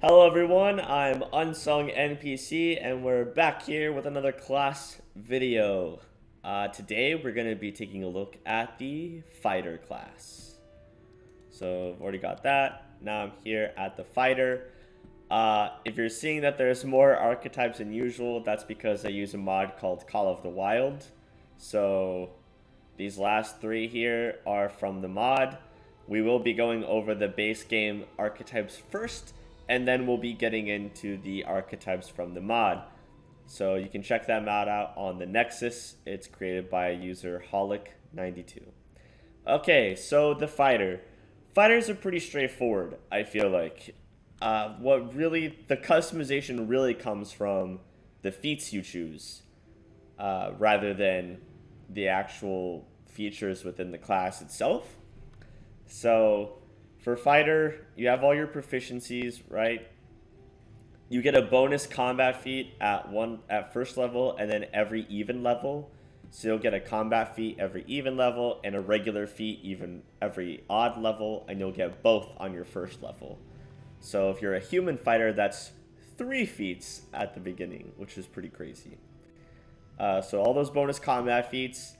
Hello everyone, I'm UnsungNPC and we're back here with another class video. Today we're going to be taking a look at the fighter class. So I've already got that. Now I'm here at the fighter. If you're seeing that there's more archetypes than usual, that's because I use a mod called Call of the Wild. So these last three here are from the mod. We will be going over the base game archetypes first, and then we'll be getting into the archetypes from the mod. So you can check that mod out on the Nexus. It's created by user Holic92. Okay, so the fighter. Fighters are pretty straightforward, I feel like. The customization really comes from the feats you choose, rather than the actual features within the class itself. So for fighter, you have all your proficiencies, right? You get a bonus combat feat at first level and then every even level. So you'll get a combat feat every even level and a regular feat even every odd level, and you'll get both on your first level. So if you're a human fighter, that's 3 feats at the beginning, which is pretty crazy. So all those bonus combat feats.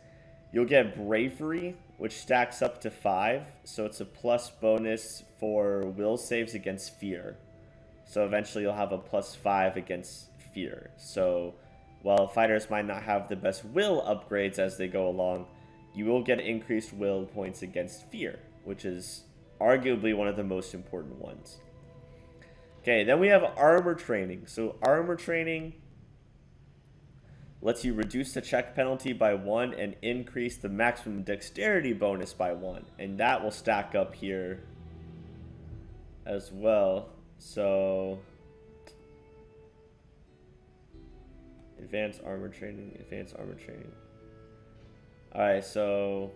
You'll get bravery, which stacks up to 5, so it's a plus bonus for will saves against fear. So eventually you'll have a +5 against fear. So while fighters might not have the best will upgrades as they go along, you will get increased will points against fear, which is arguably one of the most important ones. Okay, then we have armor training. So armor training lets you reduce the check penalty by 1 and increase the maximum dexterity bonus by 1. And that will stack up here as well. So advanced armor training. Alright, so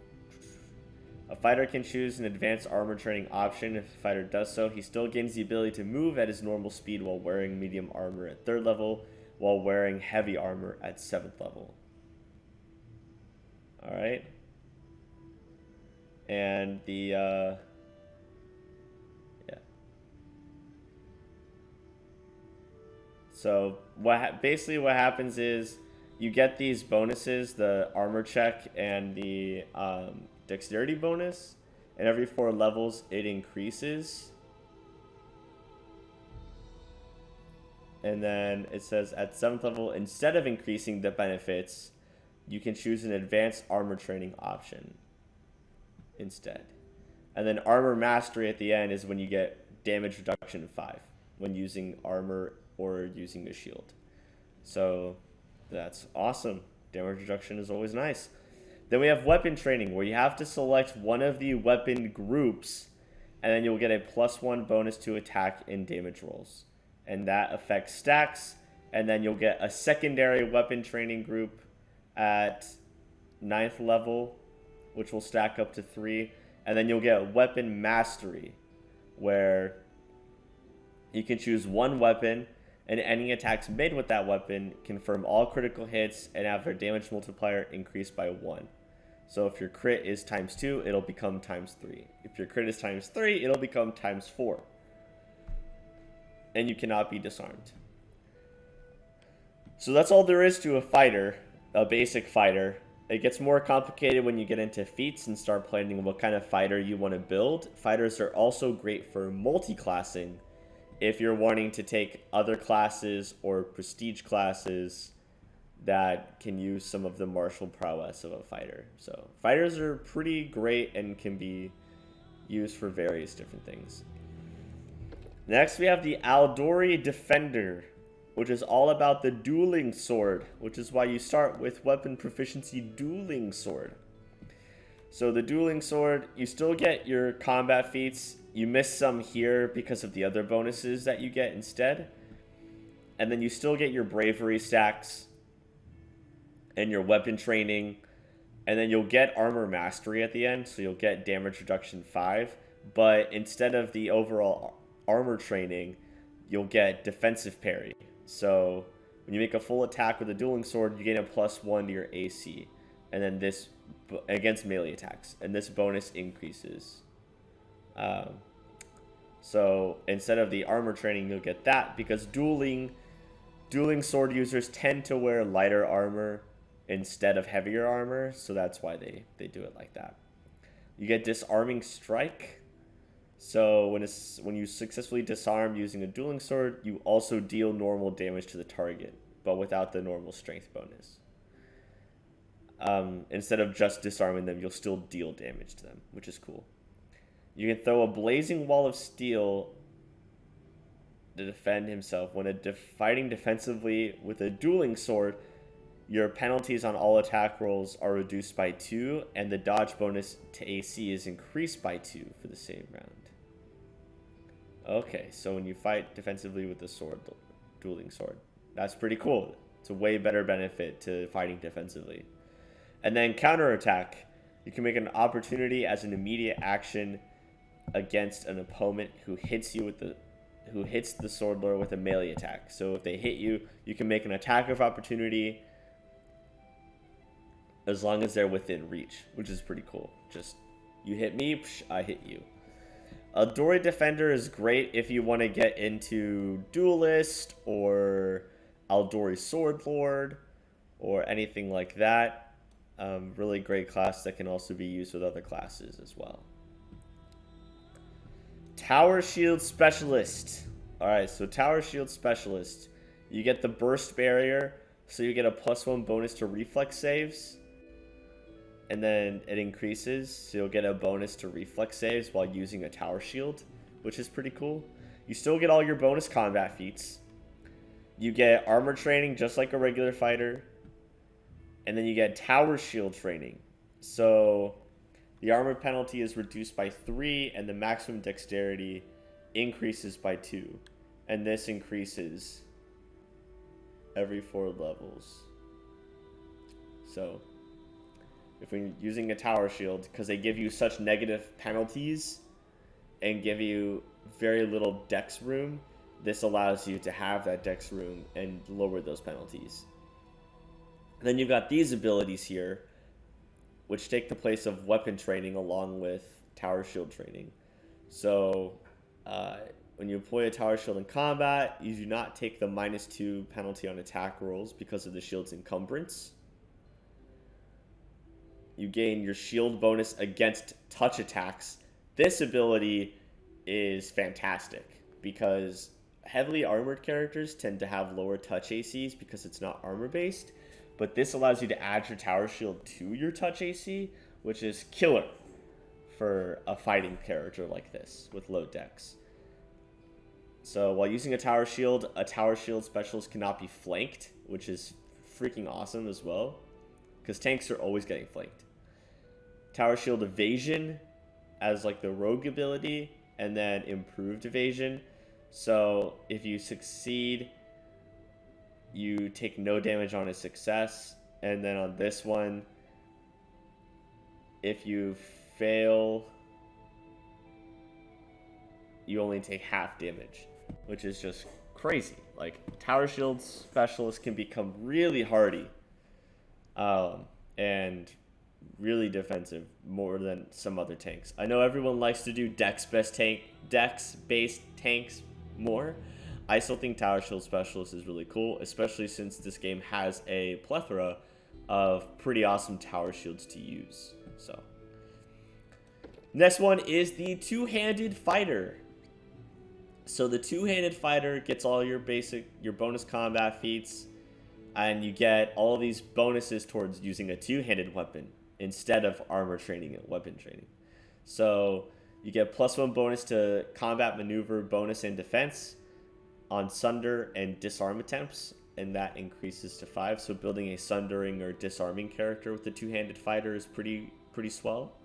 a fighter can choose an advanced armor training option. If the fighter does so, he still gains the ability to move at his normal speed while wearing medium armor at 3rd level, while wearing heavy armor at 7th level. Alright. And the, So basically what happens is you get these bonuses, the armor check and the dexterity bonus, and every 4 levels it increases. And then it says at 7th level, instead of increasing the benefits, you can choose an advanced armor training option instead. And then armor mastery at the end is when you get damage reduction 5 when using armor or using a shield. So that's awesome. Damage reduction is always nice. Then we have weapon training, where you have to select one of the weapon groups, and then you'll get a +1 bonus to attack and damage rolls. And that affects stacks, and then you'll get a secondary weapon training group at 9th level, which will stack up to 3, and then you'll get weapon mastery, where you can choose one weapon, and any attacks made with that weapon confirm all critical hits and have their damage multiplier increased by 1. So if your crit is ×2, it'll become ×3. If your crit is ×3, it'll become ×4. And you cannot be disarmed. So that's all there is to a fighter, a basic fighter. It gets more complicated when you get into feats and start planning what kind of fighter you want to build. Fighters are also great for multi-classing if you're wanting to take other classes or prestige classes that can use some of the martial prowess of a fighter. So fighters are pretty great and can be used for various different things. Next, we have the Aldori Defender, which is all about the Dueling Sword, which is why you start with weapon proficiency Dueling Sword. So the Dueling Sword, you still get your combat feats. You miss some here because of the other bonuses that you get instead. And then you still get your bravery stacks and your weapon training. And then you'll get armor mastery at the end, so you'll get damage reduction 5. But instead of the overall armor training, you'll get defensive parry. So when you make a full attack with a Dueling Sword, you gain a +1 to your AC. And then this against melee attacks. And this bonus increases. So instead of the armor training, you'll get that because dueling sword users tend to wear lighter armor instead of heavier armor, so that's why they do it like that. You get disarming strike. So when you successfully disarm using a dueling sword, you also deal normal damage to the target, but without the normal strength bonus. Instead of just disarming them, you'll still deal damage to them, which is cool. You can throw a blazing wall of steel to defend himself. When fighting defensively with a dueling sword, your penalties on all attack rolls are reduced by 2, and the dodge bonus to AC is increased by 2 for the same round. Okay, so when you fight defensively with the sword, the dueling sword, that's pretty cool. It's a way better benefit to fighting defensively. And then counterattack. You can make an opportunity as an immediate action against an opponent who hits the sword lord with a melee attack. So if they hit you, you can make an attack of opportunity as long as they're within reach, which is pretty cool. Just, you hit me, I hit you. A Dory Defender is great if you want to get into Duelist or Aldori Sword Lord or anything like that. Really great class that can also be used with other classes as well. Tower Shield Specialist. Alright, so Tower Shield Specialist. You get the Burst Barrier, so you get a +1 bonus to reflex saves. And then it increases, so you'll get a bonus to reflex saves while using a Tower Shield, which is pretty cool. You still get all your bonus combat feats. You get armor training just like a regular fighter. And then you get Tower Shield training. So the armor penalty is reduced by 3, and the maximum dexterity increases by 2. And this increases every 4 levels. So if we're using a Tower Shield, because they give you such negative penalties and give you very little dex room, this allows you to have that dex room and lower those penalties. And then you've got these abilities here, which take the place of weapon training along with Tower Shield training. So when you employ a Tower Shield in combat, you do not take the -2 penalty on attack rolls because of the shield's encumbrance. You gain your shield bonus against touch attacks. This ability is fantastic because heavily armored characters tend to have lower touch ACs because it's not armor based, but this allows you to add your Tower Shield to your touch AC, which is killer for a fighting character like this with low dex. So while using a Tower Shield specialist cannot be flanked, which is freaking awesome as well, because tanks are always getting flanked. Tower Shield evasion as like the rogue ability, and then improved evasion. So if you succeed, you take no damage on a success, and then on this one, if you fail, you only take half damage, which is just crazy. Like, Tower Shield specialists can become really hardy and really defensive more than some other tanks. I know everyone likes to do dex-based tanks more. I still think Tower Shield Specialist is really cool, especially since this game has a plethora of pretty awesome Tower Shields to use. So, next one is the Two-Handed Fighter. So the Two-Handed Fighter gets all your bonus combat feats, and you get all of these bonuses towards using a two-handed weapon instead of armor training and weapon training. So you get +1 bonus to combat maneuver bonus and defense on sunder and disarm attempts, and that increases to 5. So building a sundering or disarming character with the Two-Handed Fighter is pretty swell.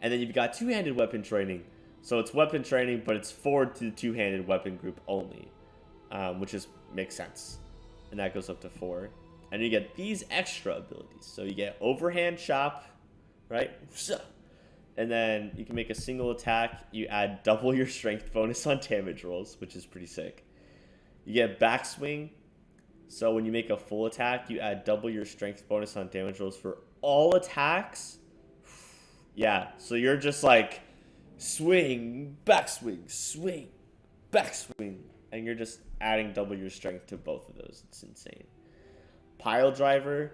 And then you've got two-handed weapon training. So it's weapon training, but it's forward to the two-handed weapon group only, which makes sense. And that goes up to 4. And you get these extra abilities. So you get overhand chop, right? And then you can make a single attack. You add double your strength bonus on damage rolls, which is pretty sick. You get backswing. So when you make a full attack, you add double your strength bonus on damage rolls for all attacks. Yeah, so you're just like swing, backswing, swing, backswing. And you're just adding double your strength to both of those. It's insane. Pile driver,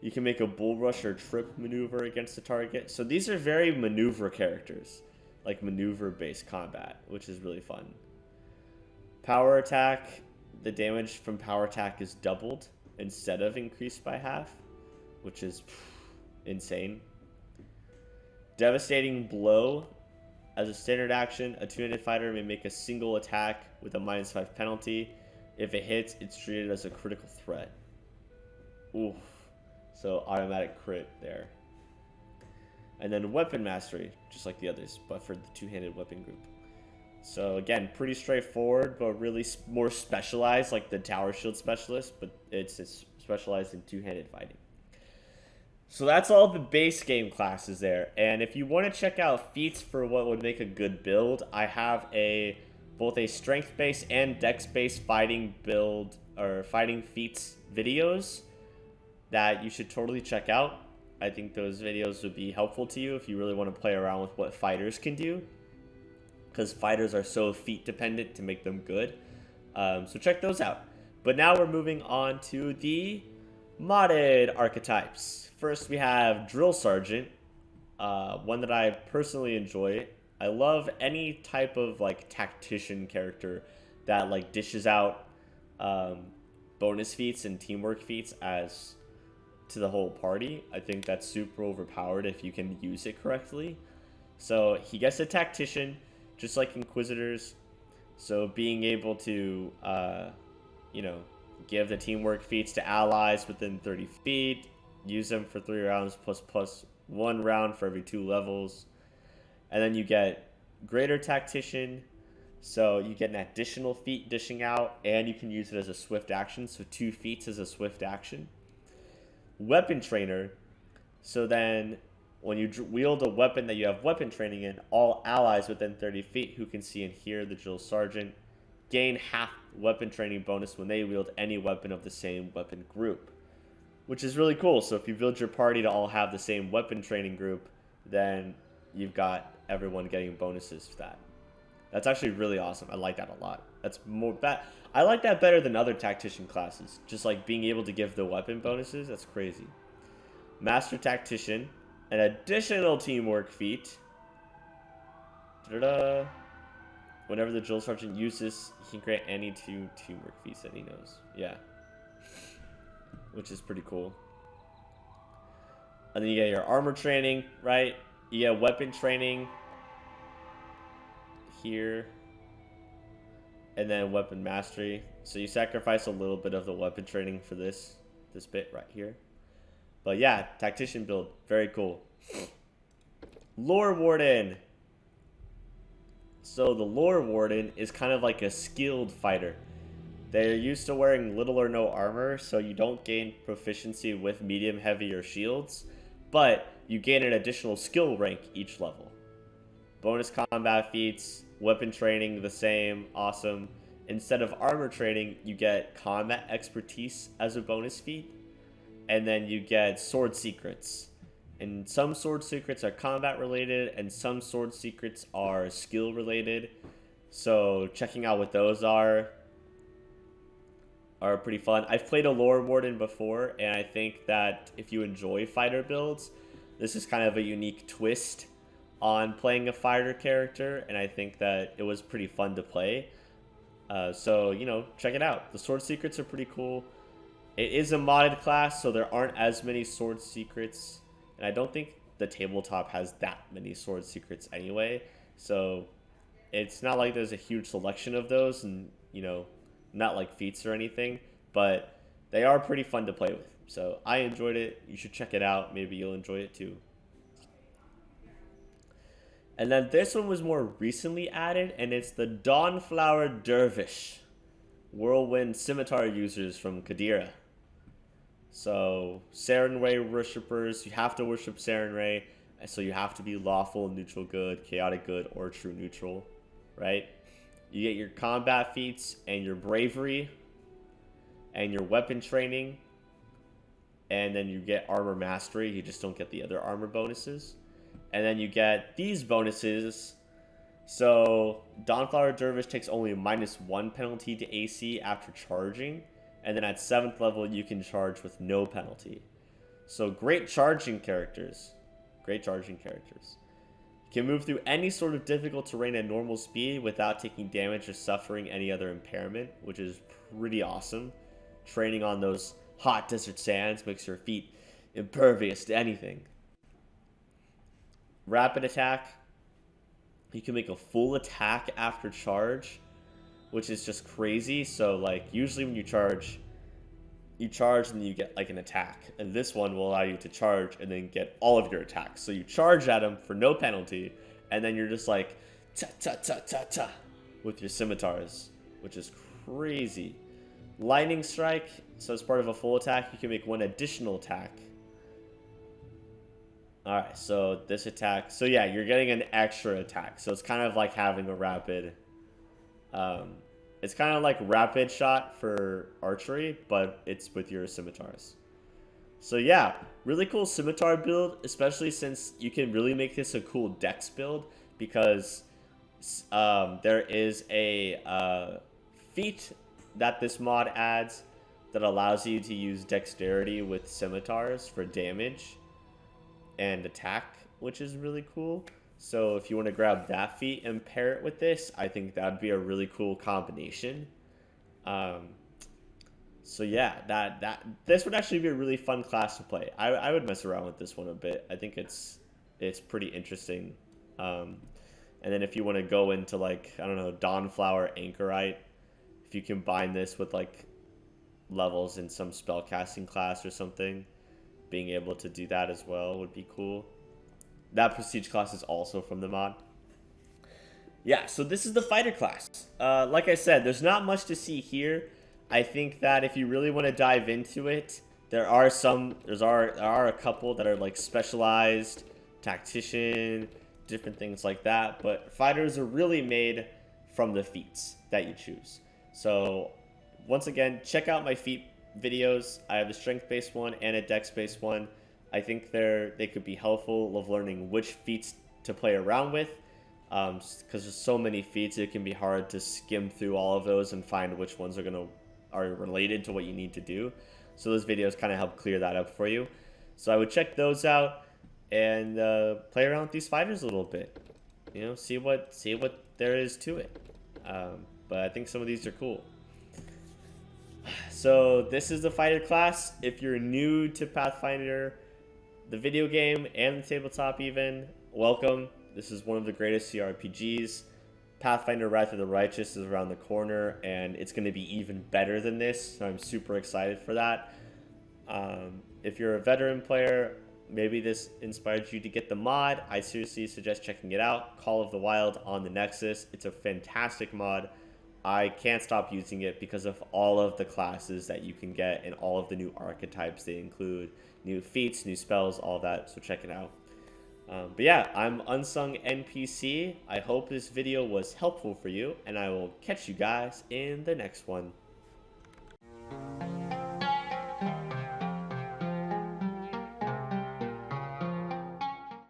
you can make a bull rush or trip maneuver against the target. So these are very maneuver characters, like maneuver-based combat, which is really fun. Power attack, the damage from power attack is doubled instead of increased by half, which is insane. Devastating blow. As a standard action, a two-handed fighter may make a single attack with a -5 penalty. If it hits, it's treated as a critical threat. Oof. So automatic crit there. And then weapon mastery, just like the others, but for the two-handed weapon group. So again, pretty straightforward, but really more specialized, like the tower shield specialist, but it's specialized in two-handed fighting. So that's all the base game classes there. And if you want to check out feats for what would make a good build, I have both a strength-based and dex-based fighting build or fighting feats videos that you should totally check out. I think those videos would be helpful to you if you really want to play around with what fighters can do, because fighters are so feat dependent to make them good. So check those out. But now we're moving on to the modded archetypes. First, we have Drill Sergeant, one that I personally enjoy. I love any type of like tactician character that like dishes out bonus feats and teamwork feats as to the whole party. I think that's super overpowered if you can use it correctly. So he gets a tactician, just like Inquisitors. So being able to, give the teamwork feats to allies within 30 feet. Use them for 3 rounds plus 1 round for every 2 levels. And then you get Greater Tactician. So you get an additional feat dishing out, and you can use it as a swift action. So 2 feats as a swift action. Weapon Trainer. So then when you wield a weapon that you have weapon training in, all allies within 30 feet who can see and hear the Drill Sergeant gain half weapon training bonus when they wield any weapon of the same weapon group, which is really cool. So if you build your party to all have the same weapon training group, then you've got everyone getting bonuses for that. That's actually really awesome. I like that a lot. I like that better than other tactician classes. Just like being able to give the weapon bonuses, that's crazy. Master Tactician, an additional teamwork feat. Ta-da! Whenever the Drill Sergeant uses, he can create any 2 teamwork feats that he knows. Yeah. Which is pretty cool. And then you get your armor training, right? You get weapon training here. And then weapon mastery. So you sacrifice a little bit of the weapon training for this bit right here. But yeah, tactician build. Very cool. Lore Warden. So the Lore Warden is kind of like a skilled fighter. They're used to wearing little or no armor, so you don't gain proficiency with medium, heavy, or shields, but you gain an additional skill rank each level. Bonus combat feats, weapon training the same, awesome. Instead of armor training, you get combat expertise as a bonus feat, and then you get sword secrets. And some sword secrets are combat related, and some sword secrets are skill related. So checking out what those are pretty fun. I've played a Lore Warden before, and I think that if you enjoy fighter builds, this is kind of a unique twist on playing a fighter character, and I think that it was pretty fun to play. So, check it out. The sword secrets are pretty cool. It is a modded class, so there aren't as many sword secrets, and I don't think the tabletop has that many sword secrets anyway, so it's not like there's a huge selection of those, and, not like feats or anything, but they are pretty fun to play with. So I enjoyed it. You should check it out. Maybe you'll enjoy it too. And then this one was more recently added, and it's the Dawnflower Dervish, Whirlwind Scimitar users from Qadira. So Sarenrae worshippers, you have to worship Sarenrae, so you have to be lawful, neutral good, chaotic good, or true neutral, right? You get your combat feats and your bravery and your weapon training, and then you get armor mastery. You just don't get the other armor bonuses. And then you get these bonuses. So Dawnflower Dervish takes only -1 penalty to AC after charging. And then at 7th level, you can charge with no penalty. So great charging characters. Great charging characters. Can move through any sort of difficult terrain at normal speed without taking damage or suffering any other impairment, which is pretty awesome. Training on those hot desert sands makes your feet impervious to anything. Rapid attack. You can make a full attack after charge, which is just crazy. So like usually when you charge and then you get like an attack, and this one will allow you to charge and then get all of your attacks. So you charge at them for no penalty, and then you're just like ta ta ta ta ta with your scimitars, which is crazy. Lightning strike. So as part of a full attack, you can make one additional attack. Alright, so this attack. So yeah, you're getting an extra attack. So it's kind of like having a rapid it's kind of like rapid shot for archery, but it's with your scimitars. So yeah, really cool scimitar build, especially since you can really make this a cool dex build, because there is a feat that this mod adds that allows you to use dexterity with scimitars for damage and attack, which is really cool. So if you want to grab that feat and pair it with this, I think that would be a really cool combination. So yeah, this would actually be a really fun class to play. I would mess around with this one a bit. I think it's pretty interesting. And then if you want to go into like, I don't know, Dawnflower Anchorite, if you combine this with like levels in some spellcasting class or something, being able to do that as well would be cool. That prestige class is also from the mod. Yeah, so this is the fighter class. Like I said, there's not much to see here. I think that if you really want to dive into it, there are a couple that are like specialized, tactician, different things like that. But fighters are really made from the feats that you choose. So once again, check out my feat videos. I have a strength-based one and a dex-based one. I think they could be helpful of learning which feats to play around with, because there's so many feats, it can be hard to skim through all of those and find which ones are related to what you need to do. So those videos kind of help clear that up for you. So I would check those out and play around with these fighters a little bit. You know, see what there is to it. But I think some of these are cool. So this is the fighter class. If you're new to Pathfinder, the video game and the tabletop even, welcome. This is one of the greatest CRPGs. Pathfinder Wrath of the Righteous is around the corner, and it's going to be even better than this, so I'm super excited for that. If you're a veteran player, maybe this inspired you to get the mod. I seriously suggest checking it out. Call of the Wild on the Nexus. It's a fantastic mod. I can't stop using it because of all of the classes that you can get and all of the new archetypes they include. New feats, new spells, all that, so check it out. But yeah, I'm UnsungNPC. I hope this video was helpful for you, and I will catch you guys in the next one.